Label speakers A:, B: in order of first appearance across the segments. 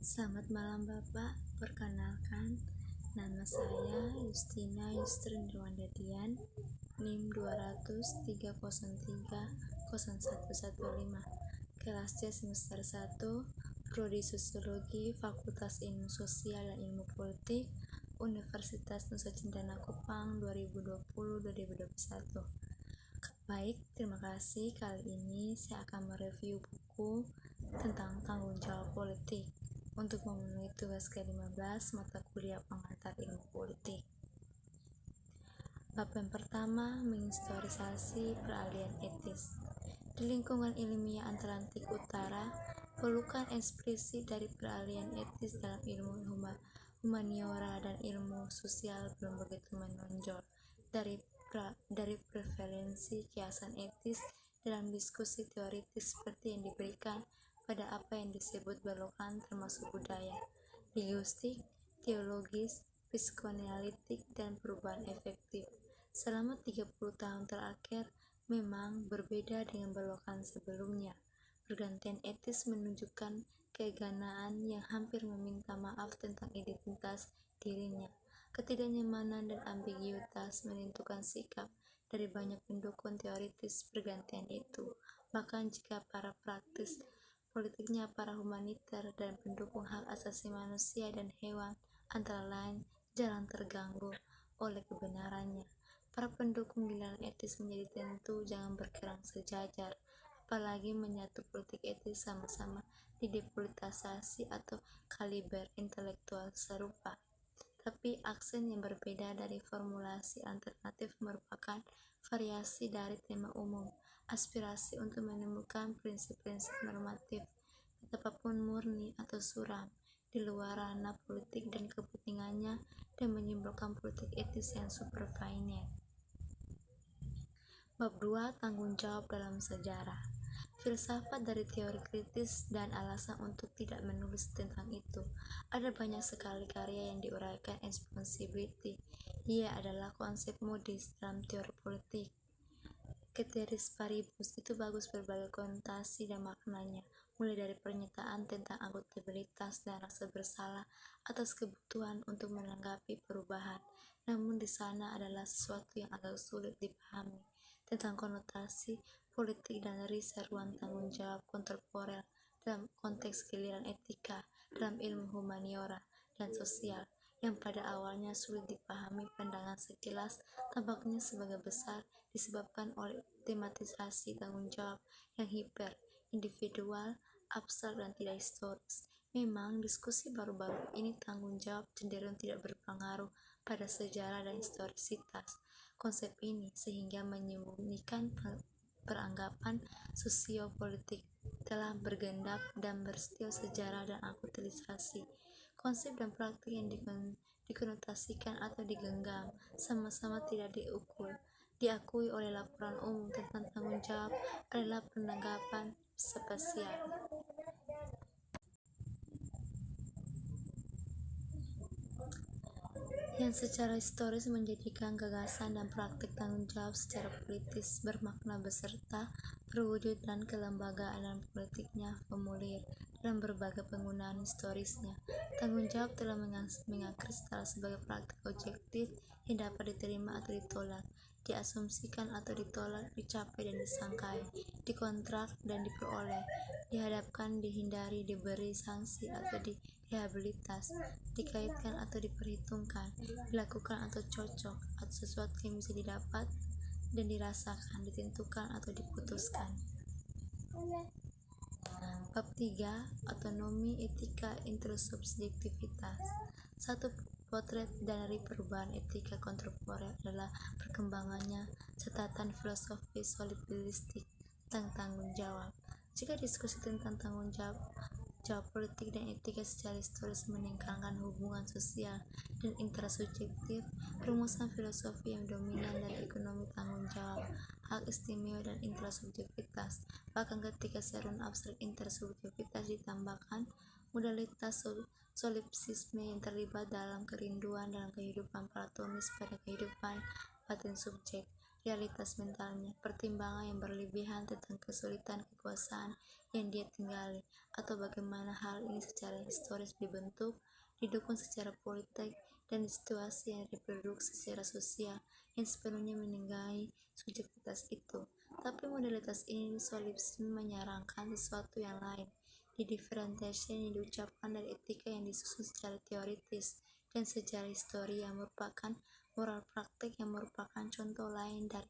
A: Selamat malam Bapak, perkenalkan nama saya Justina Yustrin Rwanda Dian, NIM 20030301115, kelas C semester 1, Prodi Sosiologi, Fakultas Ilmu Sosial dan Ilmu Politik, Universitas Nusa Cendana Kupang 2020-2021. Baik, terima kasih. Kali ini saya akan mereview buku tentang tanggung jawab politik untuk memenuhi tugas ke-15 mata kuliah pengantar ilmu politik. Bab yang pertama, menghistorisasi peralihan etis. Di lingkungan ilmiah Atlantik Utara, pelukan eksplisit dari peralihan etis dalam ilmu humaniora dan ilmu sosial belum begitu menonjol dari prevalensi kiasan etis dalam diskusi teoritis seperti yang diberikan pada apa yang disebut belokan termasuk budaya, linguistik, teologis, psikoanalitik, dan perubahan efektif. Selama 30 tahun terakhir memang berbeda dengan belokan sebelumnya. Pergantian etis menunjukkan keganaan yang hampir meminta maaf tentang identitas dirinya. Ketidaknyamanan dan ambiguitas menentukan sikap dari banyak pendukung teoritis pergantian itu. Bahkan jika para praktis politiknya, para humaniter, dan pendukung hak asasi manusia dan hewan antara lain jarang terganggu oleh kebenarannya. Para pendukung giliran etis menjadi tentu jangan berkerang sejajar, apalagi menyatu politik etis sama-sama didepolitisasi atau kaliber intelektual serupa. Tapi aksen yang berbeda dari formulasi alternatif merupakan variasi dari tema umum, aspirasi untuk menemukan prinsip-prinsip normatif, betapapun murni atau suram, di luar ranah politik dan kepentingannya, dan menyimbolkan politik etis yang superfinite. Bab 2, tanggung jawab dalam sejarah. Filsafat dari teori kritis dan alasan untuk tidak menulis tentang itu. Ada banyak sekali karya yang diuraikan responsibility. Ia adalah konsep modis dalam teori politik. Ceteris paribus itu bagus berbagai konotasi dan maknanya, mulai dari pernyataan tentang akuntabilitas dan rasa bersalah atas kebutuhan untuk menanggapi perubahan. Namun di sana adalah sesuatu yang agak sulit dipahami tentang konotasi politik dan riset ruang tanggung jawab kontemporer dalam konteks giliran etika dalam ilmu humaniora dan sosial, yang pada awalnya sulit dipahami pandangan sekilas tampaknya sebagai besar disebabkan oleh tematisasi tanggung jawab yang hiper individual, abstrak, dan tidak historis. Memang diskusi baru-baru ini tanggung jawab cenderung tidak berpengaruh pada sejarah dan historisitas konsep ini, sehingga menyembunyikan peranggapan sosiopolitik telah bergendap dan berstil sejarah dan akuntabilisasi. Konsep dan praktik yang dikonotasikan atau digenggam sama-sama tidak diakui oleh laporan umum tentang tanggung jawab adalah penanggapan spesial yang secara historis menjadikan gagasan dan praktik tanggung jawab secara politis bermakna beserta perwujudan dan kelembagaan dan politiknya formulir dalam berbagai penggunaan historisnya. Tanggung jawab telah mengakristal sebagai praktik objektif yang dapat diterima atau ditolak, diasumsikan atau ditolak, dicapai dan disangkai, dikontrak dan diperoleh, dihadapkan, dihindari, diberi sanksi atau direhabilitas, dikaitkan atau diperhitungkan, dilakukan atau cocok, atau sesuatu yang bisa didapat dan dirasakan, ditentukan atau diputuskan. Bab 3, otonomi etika intersubjektivitas. Satu potret dari perubahan etika kontemporer adalah perkembangannya catatan filosofi solipsilistik tentang tanggung jawab. Jika diskusi tentang tanggung jawab politik dan etika secara historis meningkatkan hubungan sosial dan intrasubjektif, rumusan filosofi yang dominan dari ekonomi tanggung jawab, hak istimewa, dan intrasubjektivitas. Bahkan ketika serum abstrak intersubjektivitas ditambahkan modalitas solipsisme yang terlibat dalam kerinduan dalam kehidupan platonis pada kehidupan batin subjek, realitas mentalnya, pertimbangan yang berlebihan tentang kesulitan kekuasaan yang dia tinggali, atau bagaimana hal ini secara historis dibentuk, didukung secara politik, dan situasi yang diproduksi secara sosial yang sepenuhnya meninggalkan subjektivitas itu. Tapi modalitas ini Solipsisme menyarankan sesuatu yang lain. Di differentiation yang diucapkan dari etika yang disusun secara teoritis dan secara histori yang merupakan moral praktik yang merupakan contoh lain dari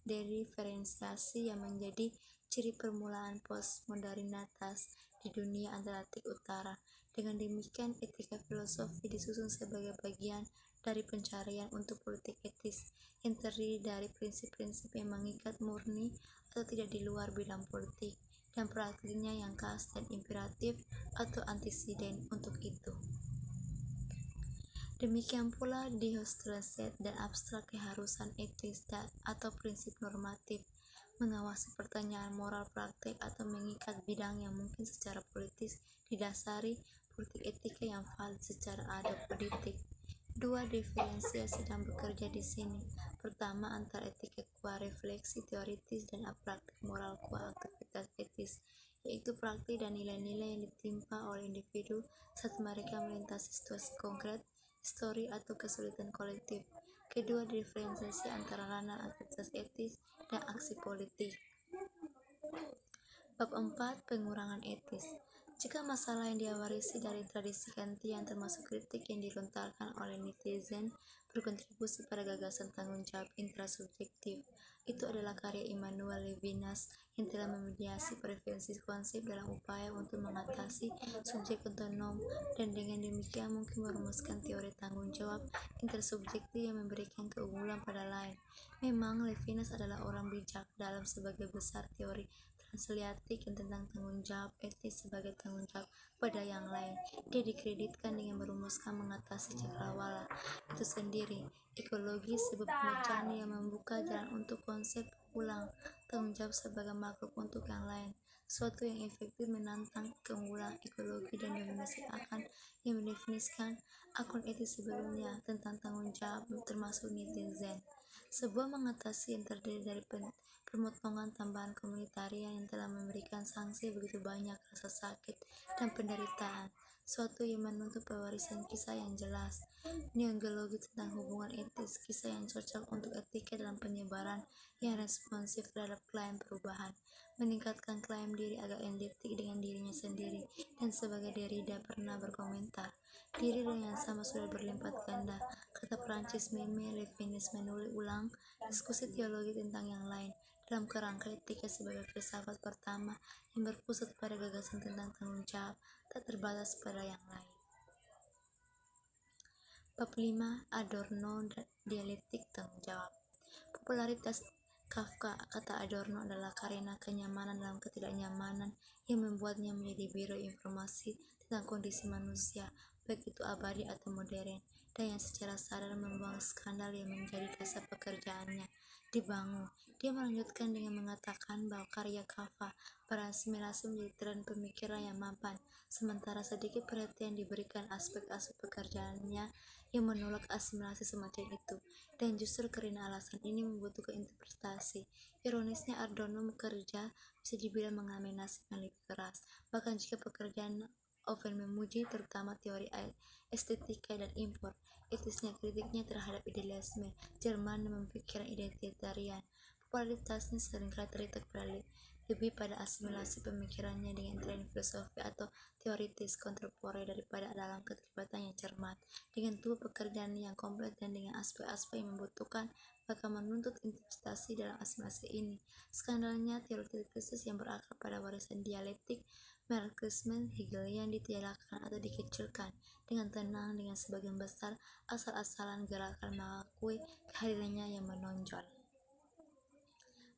A: diferensiasi yang menjadi ciri permulaan postmodernitas di dunia Atlantik Utara. Dengan demikian, etika filosofi disusun sebagai bagian dari pencarian untuk politik etis yang terdiri dari prinsip-prinsip yang mengikat murni atau tidak di luar bidang politik, dan praktiknya yang khas dan imperatif atau antisiden untuk itu. Demikian pula di Hostracet dan abstrak keharusan etis atau prinsip normatif mengawasi pertanyaan moral praktik atau mengikat bidang yang mungkin secara politis didasari politik etika yang valid secara adab politik. Dua diferensiasi sedang bekerja di sini. Pertama, antara etika qua refleksi teoritis dan praktik moral qua aktivitas etis, yaitu praktik dan nilai-nilai yang ditimpa oleh individu saat mereka melintasi situasi konkret, histori atau kesulitan kolektif. Kedua, diferensiasi antara ranah aktivitas etis dan aksi politik. Bab 4. Pengurangan etis. Jika masalah yang diwarisi dari tradisi Kantian termasuk kritik yang dilontarkan oleh netizen berkontribusi pada gagasan tanggung jawab intrasubjektif, itu adalah karya Immanuel Levinas yang telah memediasi preferensi konsep dalam upaya untuk mengatasi subjek otonom dan dengan demikian mungkin merumuskan teori tanggung jawab intersubjektif yang memberikan keunggulan pada lain. Memang Levinas adalah orang bijak dalam sebagai besar teori transliatik yang tentang tanggung jawab etis sebagai tanggung jawab pada yang lain. Dia dikreditkan dengan merumuskan mengatasi cakrawala itu sendiri, ekologi sebab pemecaan yang membuka jalan untuk konsep ulang tanggung jawab sebagai makhluk untuk yang lain, suatu yang efektif menantang keunggulan ekologi dan dominasi akan yang mendefinisikan akun etis sebelumnya tentang tanggung jawab termasuk netizen. Sebuah mengatasi yang terdiri dari pemotongan tambahan komunitarian yang telah memberikan sanksi begitu banyak rasa sakit dan penderitaan, suatu yang menuntut pewarisan kisah yang jelas, neologi tentang hubungan etis, kisah yang cocok untuk etika dalam penyebaran yang responsif terhadap klaim perubahan, meningkatkan klaim diri agak identik dengan dirinya sendiri, dan sebagai Derrida pernah berkomentar, diri dengan sama sudah berlipat ganda. Kata Prancis Meme Levinas menulis ulang diskusi teologi tentang yang lain dalam kerangka etika sebagai filsafat pertama yang berpusat pada gagasan tentang tanggung jawab tak terbatas pada yang lain. Bab 5. Adorno dialektik tanggung jawab. Popularitas Kafka, kata Adorno, adalah karena kenyamanan dalam ketidaknyamanan yang membuatnya menjadi biro informasi tentang kondisi manusia, baik itu abadi atau modern, dan yang secara sadar membuang skandal yang menjadi dasar pekerjaannya dibangun. Dia melanjutkan dengan mengatakan bahwa karya Kafka berasimilasi menjadi tren pemikiran yang mapan, sementara sedikit perhatian diberikan aspek-aspek pekerjaannya yang menolak asimilasi semacam itu, dan justru karena alasan ini membutuhkan interpretasi. Ironisnya, Adorno bekerja bisa dibilang mengalami nasib yang lebih keras, bahkan jika pekerjaan Owen memuji terutama teori estetika dan import etisnya. Kritiknya terhadap idealisme Jerman dan pemikiran identitarian, popularitasnya seringkali terikat lebih pada asimilasi pemikirannya dengan tren filosofi atau teoritis kontemporer daripada dalam keterlibatan yang cermat dengan tubuh pekerjaan yang kompleks dan dengan aspek-aspek yang membutuhkan bahkan menuntut investasi dalam asimilasi ini. Skandalnya teori kritis yang berakar pada warisan dialektik Marxisme Hegelian ditiadakan atau dikecilkan dengan tenang dengan sebagian besar asal-asalan gerakan mengakui kehadirannya yang menonjol.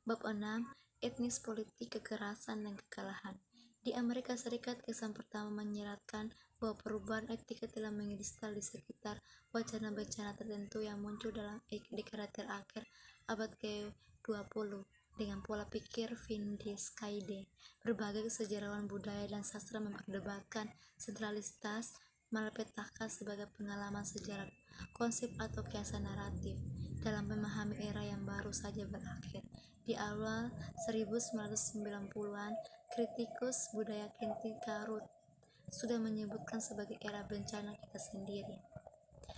A: Bab 6. Etnis politik kekerasan dan kekalahan. Di Amerika Serikat, kesan pertama menyeratkan bahwa perubahan etika telah mengkristal di sekitar wacana bencana tertentu yang muncul dalam dekade terakhir abad ke-20 dengan pola pikir Wittgenstein. Berbagai sejarawan budaya dan sastra memperdebatkan sentralitas malapetaka sebagai pengalaman sejarah, konsep atau kiasan naratif dalam memahami era yang baru saja berakhir. Di awal 1990-an, kritikus budaya Kenti Karut sudah menyebutkan sebagai era bencana kita sendiri.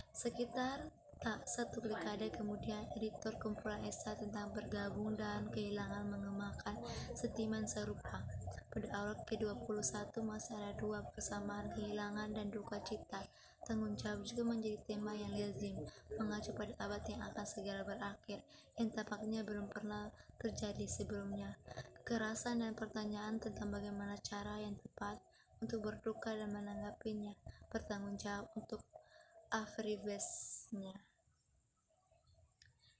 A: Sekitar tak satu dekade kemudian, editor kumpulan esai tentang bergabung dan kehilangan mengemakan sentimen serupa. Pada awal ke-21 masih ada dua persamaan kehilangan dan duka cita. Tanggung jawab juga menjadi tema yang lazim, mengacu pada abad yang akan segera berakhir, yang tampaknya belum pernah terjadi sebelumnya. Kekerasan dan pertanyaan tentang bagaimana cara yang tepat untuk berduka dan menanggapinya, bertanggung jawab untuk afirmasinya.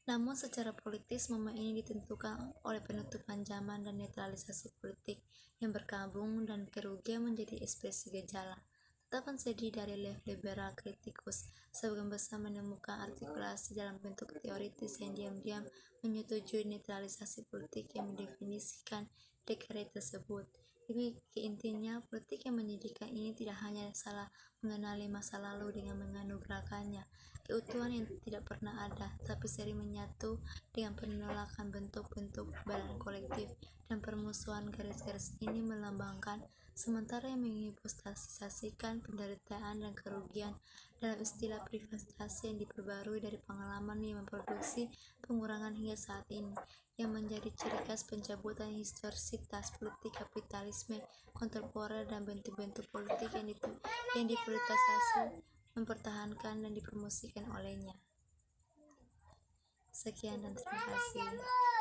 A: Namun secara politis momen ini ditentukan oleh penutupan zaman dan netralisasi politik yang berkabung, dan kerugian menjadi ekspresi gejala. Tetapan sedih dari left liberal kritikus sebagian besar menemukan artikulasi dalam bentuk teoritis yang diam-diam menyetujui netralisasi politik yang mendefinisikan dekret tersebut. Lebih ke intinya, politik yang menyedihkan ini tidak hanya salah mengenali masa lalu dengan menganugerahkannya keutuhan yang tidak pernah ada, tapi sering menyatu dengan penolakan bentuk-bentuk badan kolektif dan permusuhan. Garis-garis ini melambangkan sementara yang menghipostatisasikan penderitaan dan kerugian dalam istilah privatisasi yang diperbarui dari pengalaman yang memproduksi pengurangan hingga saat ini, yang menjadi ciri khas pencabutan historisitas politik kapitalisme kontemporer dan bentuk-bentuk politik yang dipolitisasi, mempertahankan dan dipromosikan olehnya. Sekian dan terima kasih.